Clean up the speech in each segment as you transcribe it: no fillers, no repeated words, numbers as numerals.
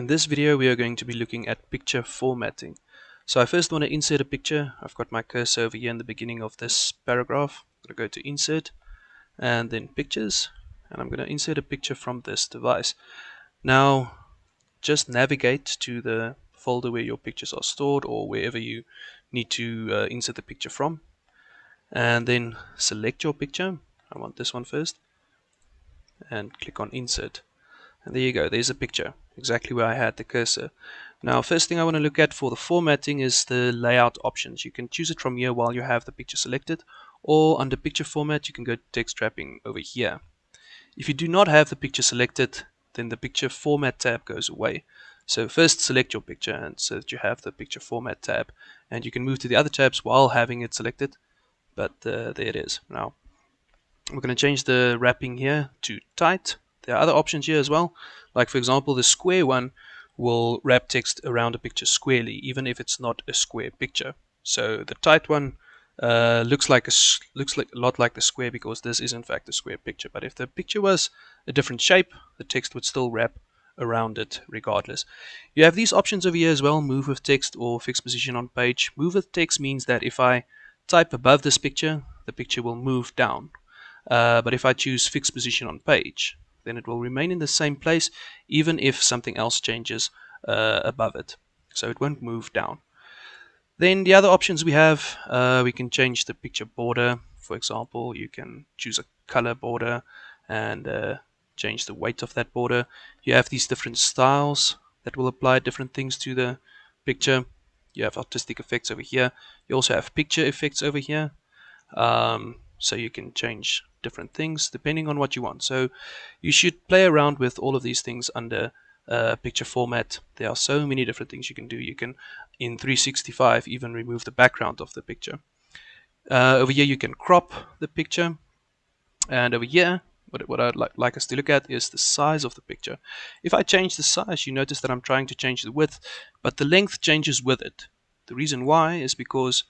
this video we are going to be looking at picture formatting. So I first want to insert a picture. I've got my cursor over here in the beginning of this paragraph. I'm going to go to insert and then pictures, and I'm going to insert a picture from this device. Now just navigate to the folder where your pictures are stored or wherever you need to insert the picture from, and then select your picture. I want this one first and click on insert. And there you go, there's a picture, exactly where I had the cursor. Now, first thing I want to look at for the formatting is the layout options. You can choose it from here while you have the picture selected, or under picture format, you can go to text wrapping over here. If you do not have the picture selected, then the picture format tab goes away. So first select your picture and so that you have the picture format tab, and you can move to the other tabs while having it selected, but there it is. Now, we're going to change the wrapping here to tight. There are other options here as well, like for example the square one will wrap text around a picture squarely even if it's not a square picture. So the tight one looks like a lot like the square because this is in fact a square picture, but if the picture was a different shape, the text would still wrap around it regardless. You have these options over here as well, move with text or fixed position on page. Move with text means that if I type above this picture, the picture will move down. But if I choose fixed position on page, then it will remain in the same place even if something else changes above it. So it won't move down. Then the other options we have, we can change the picture border. For example, you can choose a color border and change the weight of that border. You have these different styles that will apply different things to the picture. You have artistic effects over here. You also have picture effects over here. So you can change different things depending on what you want. So you should play around with all of these things under picture format. There are so many different things you can do. You can, in 365, even remove the background of the picture. Over here you can crop the picture, and over here what I'd like us to look at is the size of the picture. If I change the size, you notice that I'm trying to change the width, but the length changes with it. The reason why is because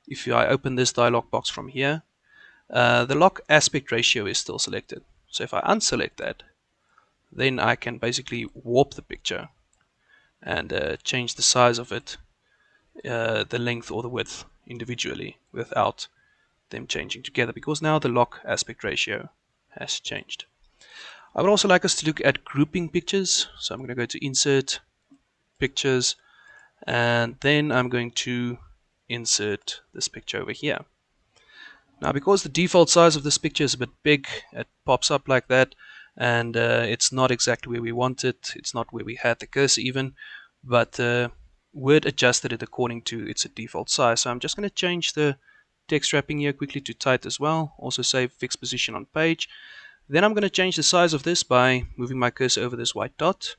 if I open this dialog box from here, the lock aspect ratio is still selected. So if I unselect that, then I can basically warp the picture and change the size of it, the length or the width individually without them changing together, because now the lock aspect ratio has changed. I would also like us to look at grouping pictures. So I'm going to go to insert pictures, and then I'm going to insert this picture over here. Now, because the default size of this picture is a bit big, it pops up like that, and it's not exactly where we want it. It's not where we had the cursor even, but Word adjusted it according to its default size. So I'm just going to change the text wrapping here quickly to tight as well. Also save fixed position on page. Then I'm going to change the size of this by moving my cursor over this white dot,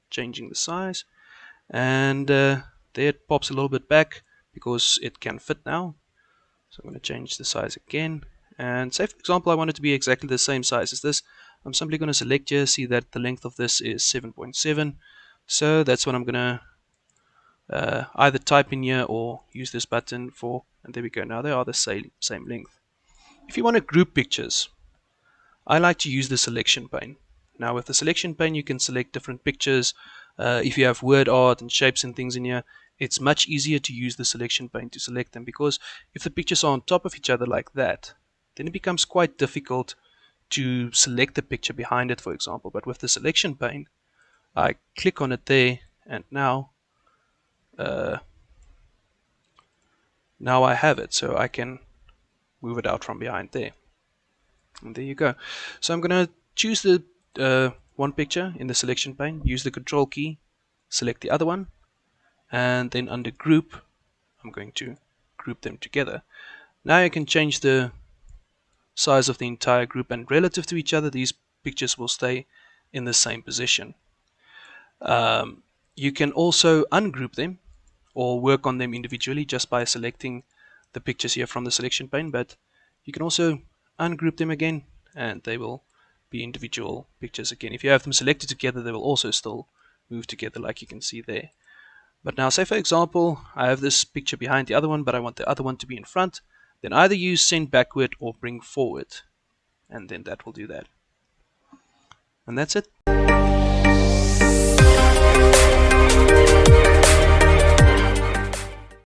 changing the size, and there it pops a little bit back because it can fit now. So I'm going to change the size again, and say for example I want it to be exactly the same size as this. I'm simply going to select here, see that the length of this is 7.7, so that's what I'm going to either type in here or use this button for, and there we go. Now they are the same length. If you want to group pictures, I like to use the selection pane. Now with the selection pane you can select different pictures. If you have word art and shapes and things in here, it's much easier to use the selection pane to select them, because if the pictures are on top of each other like that, then it becomes quite difficult to select the picture behind it, for example. But with the selection pane, I click on it there, and now I have it, so I can move it out from behind there. And there you go. So I'm going to choose the one picture in the selection pane, use the control key, select the other one, and then under group I'm going to group them together. Now you can change the size of the entire group, and relative to each other these pictures will stay in the same position. You can also ungroup them or work on them individually just by selecting the pictures here from the selection pane, but you can also ungroup them again and they will be individual pictures again. If you have them selected together, they will also still move together like you can see there. But now say for example I have this picture behind the other one, but I want the other one to be in front, then either use send backward or bring forward, and then that will do that. And that's it.